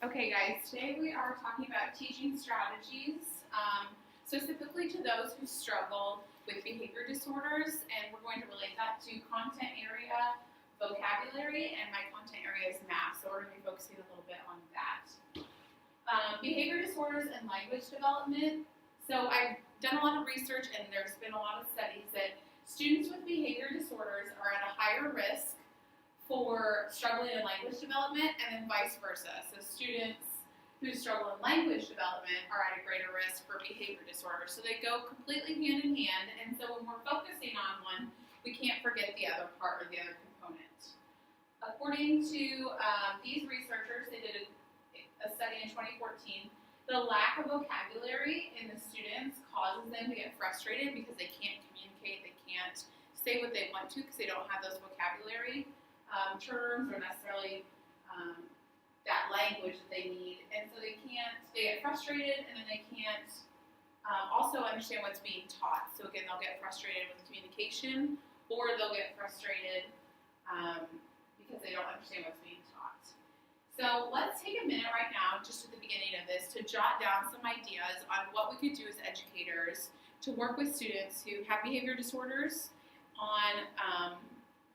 Okay, guys, today we are talking about teaching strategies, specifically to those who struggle with behavior disorders, and we're going to relate that to content area, vocabulary, and my content area is math, so we're going to be focusing a little bit on that. Behavior disorders and language development. So I've done a lot of research, and there's been a lot of studies that students with behavior disorders are at a higher risk for struggling in language development, and then vice versa. So students who struggle in language development are at a greater risk for behavior disorders. So they go completely hand in hand, and so when we're focusing on one, we can't forget the other part or the other component. According to these researchers, they did a study in 2014, the lack of vocabulary in the students causes them to get frustrated because they can't communicate, they can't say what they want to because they don't have those vocabulary terms or necessarily that language that they need, and so they get frustrated, and then they can't also understand what's being taught. So again, they'll get frustrated with communication, or they'll get frustrated because they don't understand what's being taught. So let's take a minute right now, just at the beginning of this, to jot down some ideas on what we could do as educators to work with students who have behavior disorders on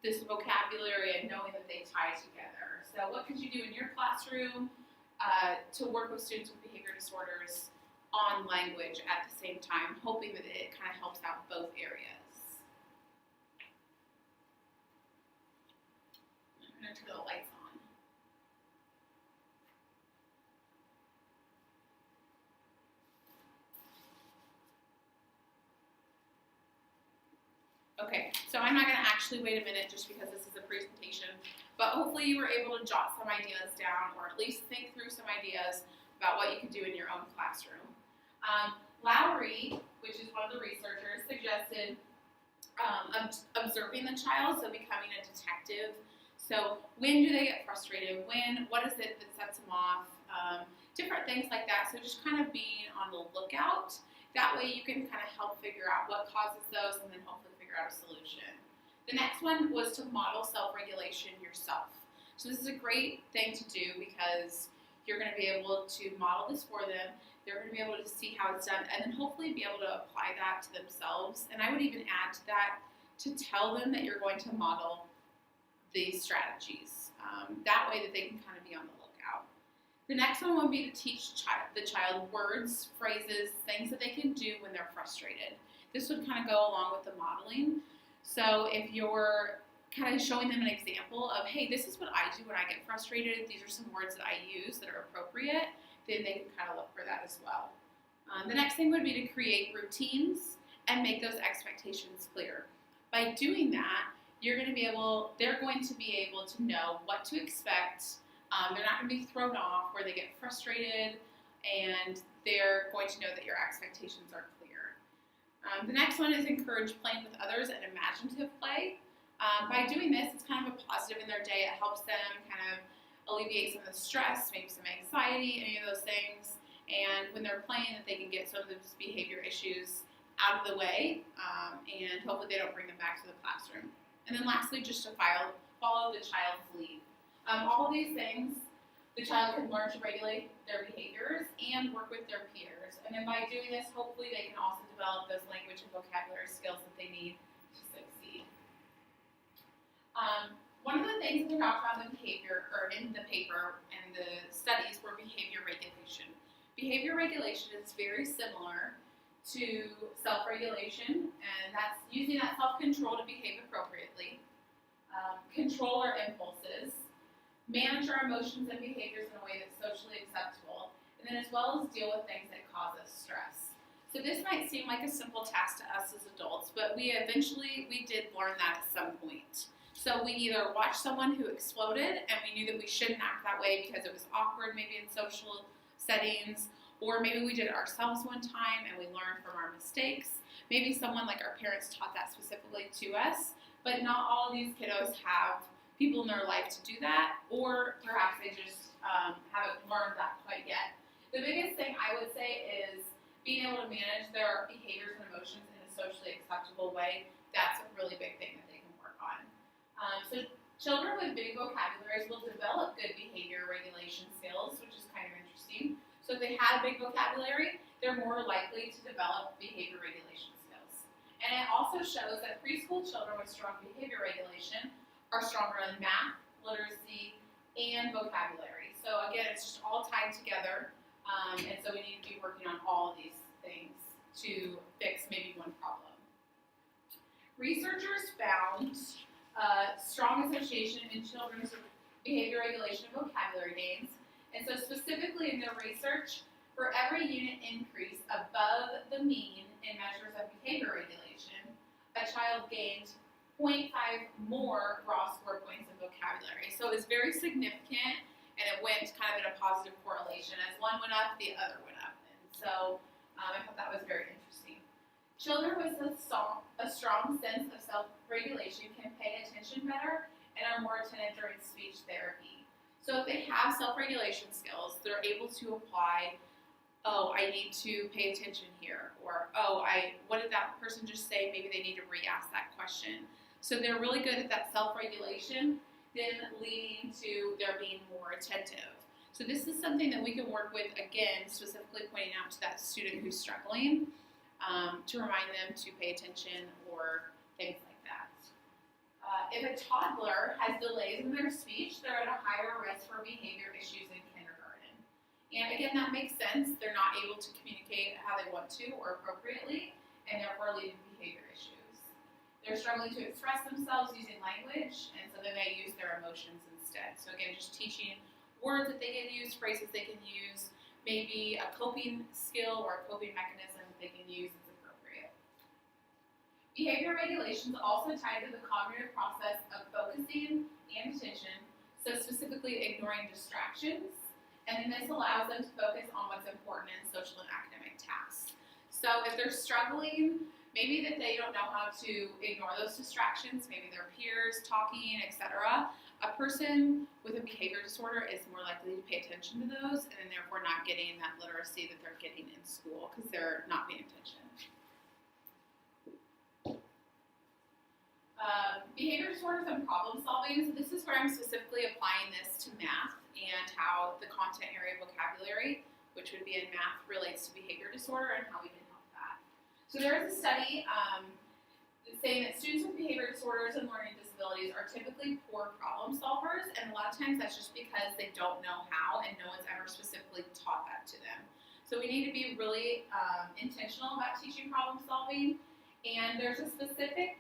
this vocabulary and knowing that they tie together. So what could you do in your classroom to work with students with behavior disorders on language at the same time, hoping that it kind of helps out both areas? I'm going to turn the lights on. Okay, so I'm not going to actually wait a minute just because this is a presentation, but hopefully you were able to jot some ideas down or at least think through some ideas about what you could do in your own classroom. Lowry, which is one of the researchers, suggested observing the child, so becoming a detective. So when do they get frustrated? What is it that sets them off? Different things like that. So just kind of being on the lookout. That way you can kind of help figure out what causes those and then hopefully figure out a solution. The next one was to model self-regulation yourself. So this is a great thing to do because you're going to be able to model this for them. They're going to be able to see how it's done and then hopefully be able to apply that to themselves. And I would even add to that to tell them that you're going to model these strategies. That way that they can kind of be on the lookout. The next one would be to teach the child words, phrases, things that they can do when they're frustrated. This would kind of go along with the modeling. So if you're kind of showing them an example of, hey, this is what I do when I get frustrated, these are some words that I use that are appropriate, then they can kind of look for that as well. The next thing would be to create routines and make those expectations clear. By doing that, they're going to be able to know what to expect. They're not going to be thrown off where they get frustrated, and they're going to know that your expectations are clear. The next one is encourage playing with others and imaginative play. By doing this, it's kind of a positive in their day. It helps them kind of alleviate some of the stress, maybe some anxiety, any of those things. And when they're playing, that they can get some of those behavior issues out of the way, and hopefully they don't bring them back to the classroom. And then lastly, just to follow the child's lead. All of these things, the child can learn to regulate their behaviors and work with their peers. And then by doing this, hopefully they can also develop those language and vocabulary skills that they need to succeed. One of the things that they talked about in the paper and the studies were behavior regulation. Behavior regulation is very similar to self-regulation, and that's using that self-control to behave appropriately. Control our impulses, manage our emotions and behaviors in a way that's socially acceptable, and then as well as deal with things that cause us stress. So this might seem like a simple task to us as adults, but we did learn that at some point. So we either watched someone who exploded and we knew that we shouldn't act that way because it was awkward maybe in social settings, or maybe we did it ourselves one time and we learned from our mistakes. Maybe someone like our parents taught that specifically to us, but not all of these kiddos have people in their life to do that, or perhaps they just haven't learned that quite yet. The biggest thing I would say is being able to manage their behaviors and emotions in a socially acceptable way. That's a really big thing that they can work on. So children with big vocabularies will develop good behavior regulation skills, which is kind had a big vocabulary, they're more likely to develop behavior regulation skills. And it also shows that preschool children with strong behavior regulation are stronger in math, literacy, and vocabulary. So again, it's just all tied together, and so we need to be working on all of these things to fix maybe one problem. Researchers found a strong association in children's behavior regulation and vocabulary gains, and so specifically in their research, for every unit increase above the mean in measures of behavior regulation, a child gained 0.5 more raw score points in vocabulary. So it was very significant, and it went kind of in a positive correlation. As one went up, the other went up. And so I thought that was very interesting. Children with a strong sense of self-regulation can pay attention better and are more attentive during speech therapy. So if they have self-regulation skills, they're able to apply, oh, I need to pay attention here, or oh, what did that person just say? Maybe they need to re-ask that question. So they're really good at that self-regulation, then leading to their being more attentive. So this is something that we can work with, again, specifically pointing out to that student who's struggling, to remind them to pay attention or things like that. If a toddler has delays in their speech, they're at a higher risk for behavior issues in kindergarten. And again, that makes sense. They're not able to communicate how they want to or appropriately, and therefore leading to behavior issues. They're struggling to express themselves using language, and so they may use their emotions instead. So again, just teaching words that they can use, phrases they can use, maybe a coping skill or a coping mechanism that they can use is appropriate. Behavior regulation is also tied to the cognitive process of focusing and attention, so specifically ignoring distractions, and then this allows them to focus on what's important in social and academic tasks. So if they're struggling, maybe that they don't know how to ignore those distractions, maybe their peers talking, etc. A person with a behavior disorder is more likely to pay attention to those, and then therefore not getting that literacy that they're getting in school because they're not paying attention. Behavior disorders and problem solving. So this is where I'm specifically applying this to math and how the content area vocabulary, which would be in math, relates to behavior disorder and how we can help that. So there is a study saying that students with behavior disorders and learning disabilities are typically poor problem solvers, and a lot of times that's just because they don't know how and no one's ever specifically taught that to them. So we need to be really intentional about teaching problem solving, and there's a specific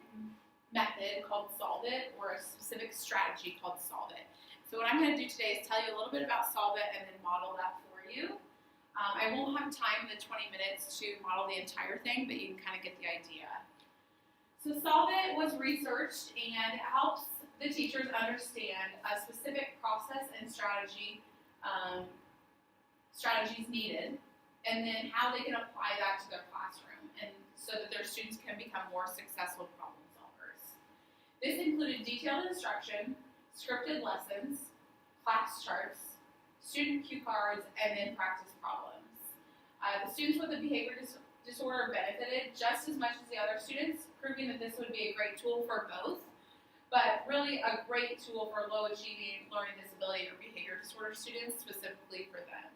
method called Solve It, or a specific strategy called Solve It. So what I'm going to do today is tell you a little bit about Solve It and then model that for you. I won't have time in the 20 minutes to model the entire thing, but you can kind of get the idea. So Solve It was researched and it helps the teachers understand a specific process and strategies needed, and then how they can apply that to their classroom, and so that their students can become more successful problem solvers. This included detailed instruction, scripted lessons, class charts, student cue cards, and then practice problems. The students with a behavior disorder benefited just as much as the other students, proving that this would be a great tool for both, but really a great tool for low achieving learning disability or behavior disorder students, specifically for them.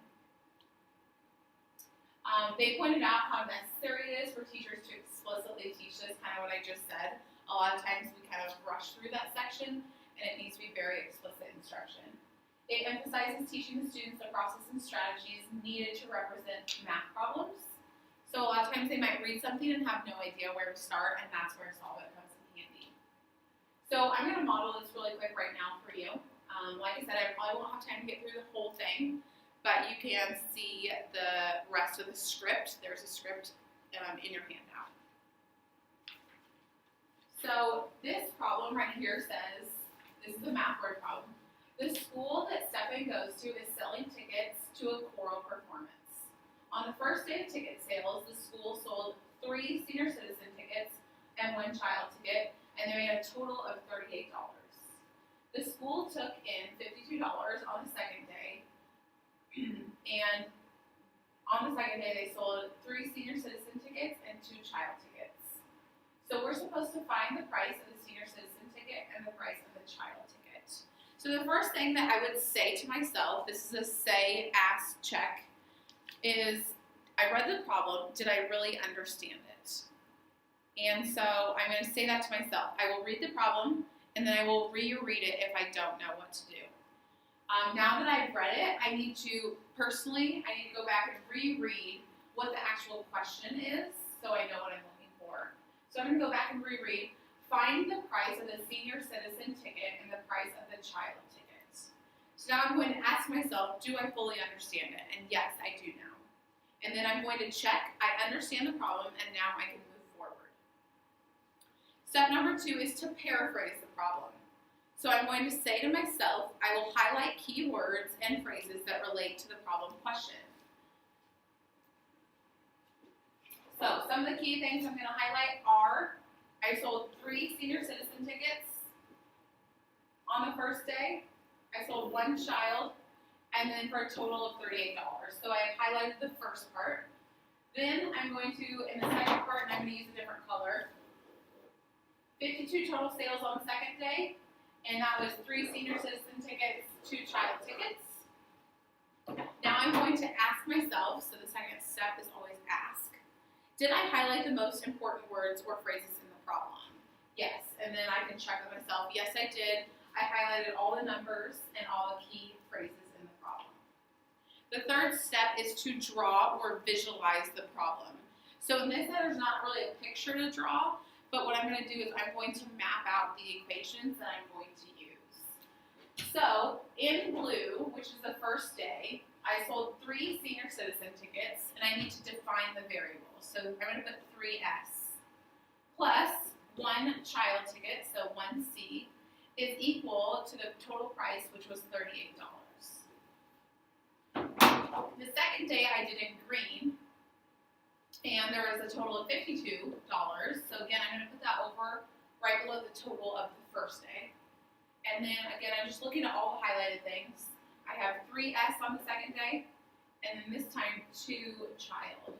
They pointed out how necessary it is for teachers to explicitly teach this, kind of what I just said. A lot of times we kind of rush through that section, and it needs to be very explicit instruction. It emphasizes teaching the students the process and strategies needed to represent math problems. So a lot of times they might read something and have no idea where to start, and that's where Solve It comes in handy. So I'm going to model this really quick right now for you. Like I said, I probably won't have time to get through the whole thing, but you can see the rest of the script. There's a script in your handout. So this problem right here says, this is a math word problem. The school that Stefan goes to is selling tickets to a choral performance. On the first day of ticket sales, the school sold 3 senior citizen tickets and 1 child ticket, and they made a total of $38. The school took in $52 on the second day, and on the second day they sold 3 senior citizen tickets and 2 child tickets. So we're supposed to find the price of the senior citizen ticket and the price of the child ticket. So the first thing that I would say to myself, this is a say, ask, check is I read the problem, did I really understand it? And so I'm going to say that to myself. I will read the problem, and then I will reread it if I don't know what to do. Now that I've read it, I need to go back and reread what the actual question is, so I know what I'm looking for. So I'm going to go back and reread, find the price of the senior citizen ticket and the price of the child ticket. So now I'm going to ask myself, do I fully understand it? And yes, I do now. And then I'm going to check, I understand the problem, and now I can move forward. Step number 2 is to paraphrase the problem. So I'm going to say to myself, I will highlight key words and phrases that relate to the problem question. So some of the key things I'm going to highlight are, I sold 3 senior citizen tickets on the first day. I sold 1 child, and then for a total of $38. So I have highlighted the first part. Then I'm going to, in the second part, and I'm going to use a different color, 52 total sales on the second day. And that was 3 senior citizen tickets, 2 child tickets. Now I'm going to ask myself, so the second step is always ask, did I highlight the most important words or phrases in the problem? Yes, and then I can check with myself, yes I did. I highlighted all the numbers and all the key phrases in the problem. The third step is to draw or visualize the problem. So in this, there's not really a picture to draw, but what I'm going to do is I'm going to map out the equations that I'm going to use. So in blue, which is the first day, I sold 3 senior citizen tickets, and I need to define the variable. So I'm going to put 3S plus 1 child ticket, so 1C, is equal to the total price, which was $38. The second day I did in green, and there was a total of $52. So again, I'm going to put that over right below the total of the first day. And then again, I'm just looking at all the highlighted things. I have 3S on the second day, and then this time 2 child.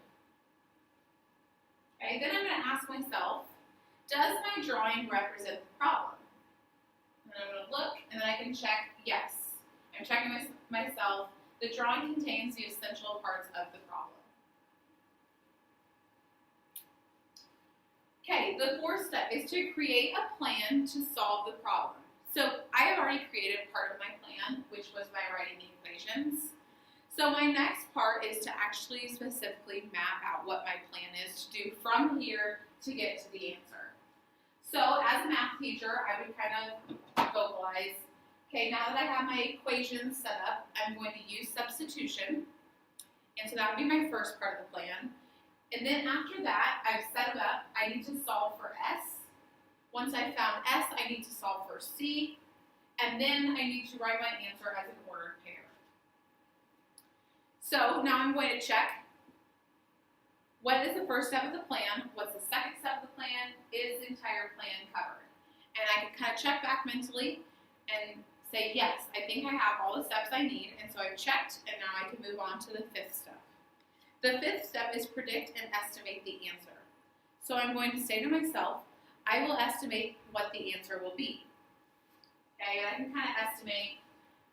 Okay, then I'm going to ask myself, does my drawing represent the problem? And I'm going to look, and then I can check, yes. I'm checking myself, the drawing contains the essential parts of the problem. Okay, the fourth step is to create a plan to solve the problem. So I have already created part of my plan, which was by writing the equations. So my next part is to actually specifically map out what my plan is to do from here to get to the answer. So as a math teacher, I would kind of vocalize, okay, now that I have my equations set up, I'm going to use substitution. And so that would be my first part of the plan. And then after that, I've set it up, I need to solve for S. Once I've found S, I need to solve for C. And then I need to write my answer as an ordered pair. So now I'm going to check, what is the first step of the plan? What's the second step of the plan? Is the entire plan covered? And I can kind of check back mentally and say, yes, I think I have all the steps I need. And so I've checked, and now I can move on to the fifth step. The fifth step is predict and estimate the answer. So I'm going to say to myself, I will estimate what the answer will be. Okay, and I can kind of estimate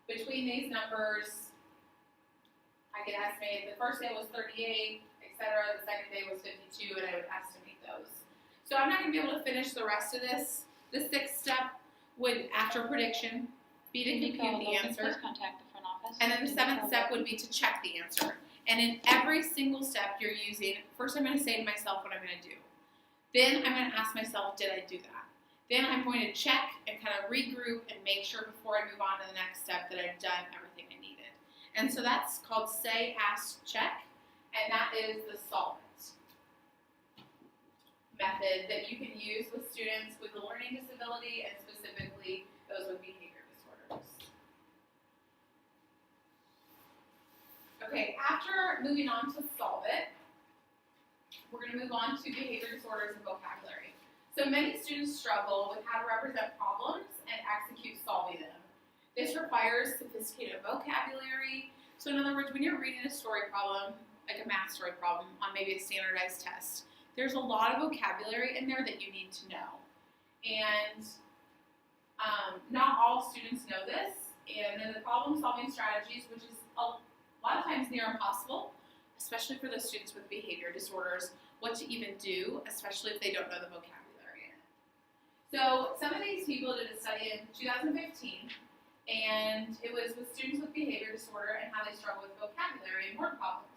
between these numbers. I can estimate the first day was 38, etc. The second day was 52, and I would estimate those. So I'm not going to be able to finish the rest of this. The sixth step would, after prediction, be to compute the answer. Contact the front office. And then the seventh step would be to check the answer. And in every single step you're using, first I'm going to say to myself what I'm going to do. Then I'm going to ask myself, did I do that? Then I'm going to check and kind of regroup and make sure before I move on to the next step that I've done everything I needed. And so that's called say, ask, check, and that is the solve it method that you can use with students with a learning disability and specifically those with behavior disorders. Okay, after moving on to solve it, we're going to move on to behavior disorders and vocabulary. So many students struggle with how to represent problems and execute solving them. This requires sophisticated vocabulary. So in other words, when you're reading a story problem, like a math story problem on maybe a standardized test, there's a lot of vocabulary in there that you need to know. And not all students know this. And then the problem-solving strategies, which is a lot of times near impossible, especially for those students with behavior disorders, what to even do, especially if they don't know the vocabulary in it. So some of these people did a study in 2015, and it was with students with behavior disorder and how they struggle with vocabulary and word problems.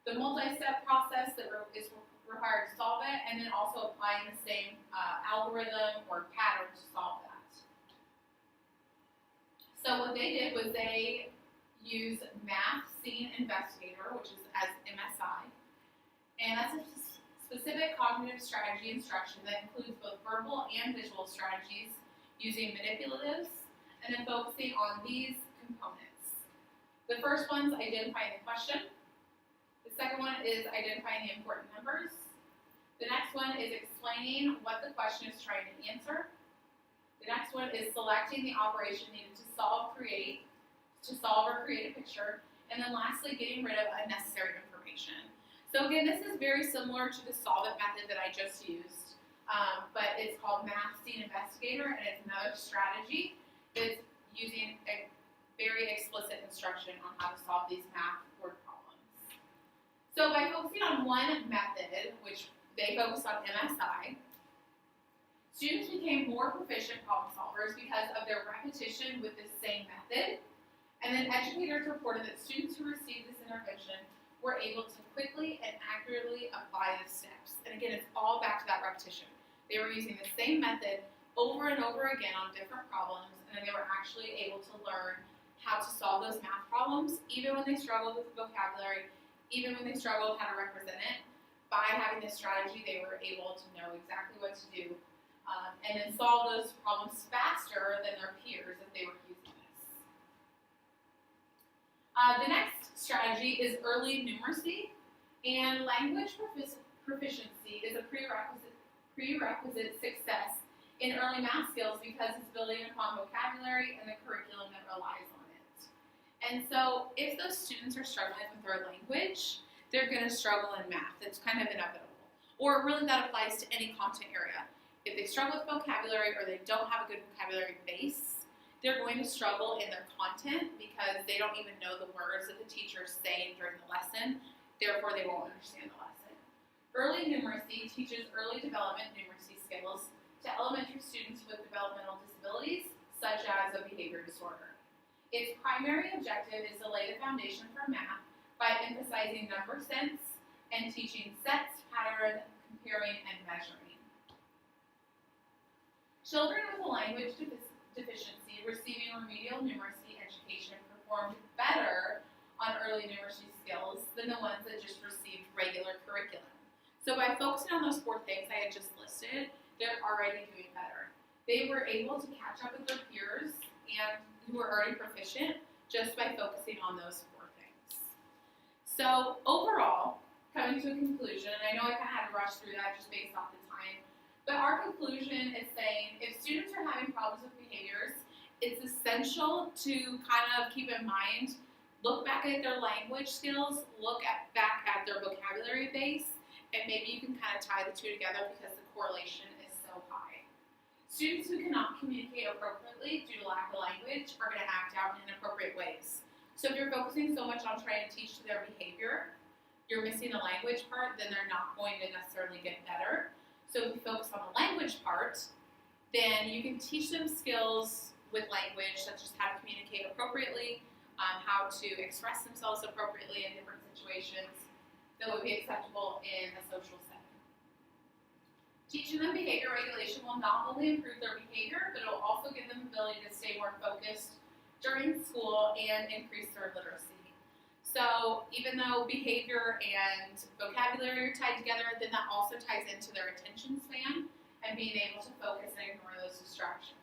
The multi-step process that is required to solve it, and then also applying the same algorithm or pattern to solve that. So what they did was they used Math Scene Investigator, which is as MSI, and that's a specific cognitive strategy instruction that includes both verbal and visual strategies using manipulatives, and then focusing on these components. The first one is identifying the question. The second one is identifying the important numbers. The next one is explaining what the question is trying to answer. The next one is selecting the operation needed to solve or create a picture. And then lastly, getting rid of unnecessary information. So again, this is very similar to the Solve It method that I just used, but it's called Math Scene Investigator, and it's another strategy that's using a very explicit instruction on how to solve these math word problems. So by focusing on one method, which they focused on MSI, students became more proficient problem solvers because of their repetition with the same method, and then educators reported that students who received this intervention were able to quickly and accurately apply the steps. And again, it's all back to that repetition. They were using the same method over and over again on different problems, and then they were actually able to learn how to solve those math problems, even when they struggled with the vocabulary, even when they struggled how to represent it. By having this strategy, they were able to know exactly what to do and then solve those problems faster than their peers if they were using this. The next strategy is early numeracy, and language proficiency is a prerequisite success in early math skills because it's building upon vocabulary and the curriculum that relies on it. And so if those students are struggling with their language, they're going to struggle in math. It's kind of inevitable. Or really that applies to any content area. If they struggle with vocabulary or they don't have a good vocabulary base, they're going to struggle in their content because they don't even know the words that the teacher is saying during the lesson. Therefore, they won't understand the lesson. Early numeracy teaches early development numeracy skills to elementary students with developmental disabilities, such as a behavior disorder. Its primary objective is to lay the foundation for math by emphasizing number sense and teaching sets, pattern, comparing, and measuring. Children with a language deficiency receiving remedial numeracy education performed better on early numeracy skills than the ones that just received regular curriculum. So by focusing on those four things I had just listed, they're already doing better. They were able to catch up with their peers and who were already proficient just by focusing on those four things. So overall, coming to a conclusion, and I know I kind of had to rush through that just based off the time, but our conclusion is saying if students are having problems with behaviors, it's essential to kind of keep in mind, look back at their language skills, back at their vocabulary base, and maybe you can kind of tie the two together because the correlation is so high. Students who cannot communicate appropriately due to lack of language are going to act out in inappropriate ways. So if you're focusing so much on trying to teach their behavior, you're missing the language part, then they're not going to necessarily get better. So if you focus on the language part, then you can teach them skills with language, such as how to communicate appropriately, how to express themselves appropriately in different situations that would be acceptable in a social setting. Teaching them behavior regulation will not only improve their behavior, but it will also give them the ability to stay more focused during school and increase their literacy. So even though behavior and vocabulary are tied together, then that also ties into their attention span and being able to focus and ignore those distractions.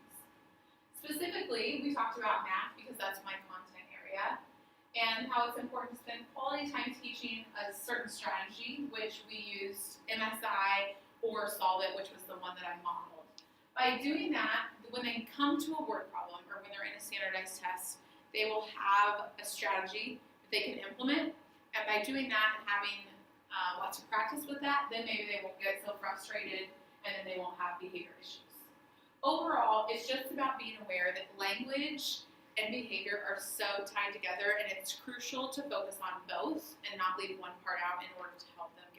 Specifically, we talked about math because that's my content area, and how it's important to spend quality time teaching a certain strategy, which we used MSI or Solve It, which was the one that I modeled. By doing that, when they come to a word problem or when they're in a standardized test, they will have a strategy they can implement, and by doing that and having lots of practice with that, then maybe they won't get so frustrated and then they won't have behavior issues. Overall, it's just about being aware that language and behavior are so tied together, and it's crucial to focus on both and not leave one part out in order to help them